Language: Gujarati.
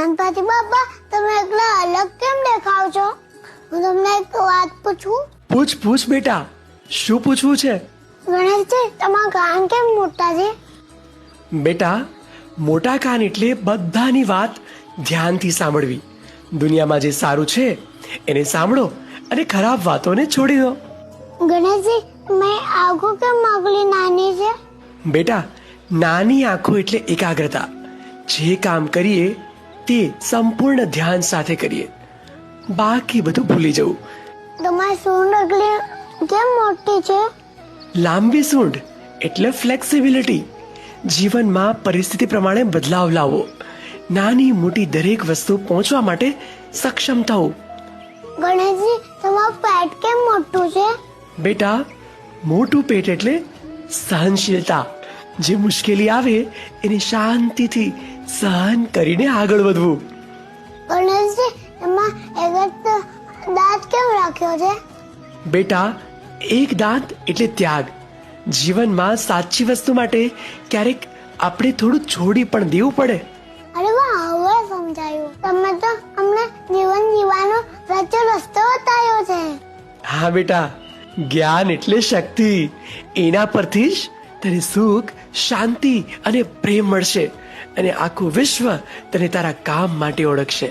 ગણપતિ બાપા, તમે એકલા અલગ કેમ દેખાવ છો? હું તમને એક વાત પૂછું? પૂછ પૂછ બેટા, શું પૂછવું છે? ગણેશજી, તમારા કાન કેમ મોટા છે? બેટા, મોટા કાન એટલે બધાની વાત ધ્યાનથી સાંભળવી. દુનિયામાં જે સારું છે એને સાંભળો અને ખરાબ વાતોને છોડી દો. ગણેશજી, મેં આંખો કેમ આટલી નાની છે? બેટા, નાની આંખો એટલે એકાગ્રતા. જે કામ કરીએ તે સંપૂર્ણ ધ્યાન સાથે કરીએ, બાકી બધું ભૂલી જવું. તમારી સૂંઢ આટલી કેમ મોટી છે? લાંબી સૂંઢ એટલે ફ્લેક્સિબિલિટી. જીવનમાં પરિસ્થિતિ પ્રમાણે બદલાવ લાવવો, નાની મોટી દરેક વસ્તુ પહોંચવા માટે સક્ષમ થવું. ગણેશજી, તમારું પેટ કેમ મોટું છે? બેટા, મોટું પેટ એટલે સહનશીલતા. જે મુશ્કેલી આવે એને શાંતિથી સહન કરીને આગળ વધવું. ગણેશજી, એમાં એક જ દાંત કેમ રાખ્યો છે? બેટા, એક દાંત એટલે ત્યાગ. જીવનમાં સાચી વસ્તુ માટે ક્યારેક આપણે થોડું છોડી પણ દેવું પડે. અરે વાહ, હવે સમજાયું. તમે તો અમને જીવન જીવવાનો સાચો રસ્તો બતાવ્યો છે. હા બેટા, જ્ઞાન એટલે શક્તિ. એના પરથી જ તને સુખ, શાંતિ અને પ્રેમ મળશે અને આખું વિશ્વ તને તારા કામ માટે ઓળખશે.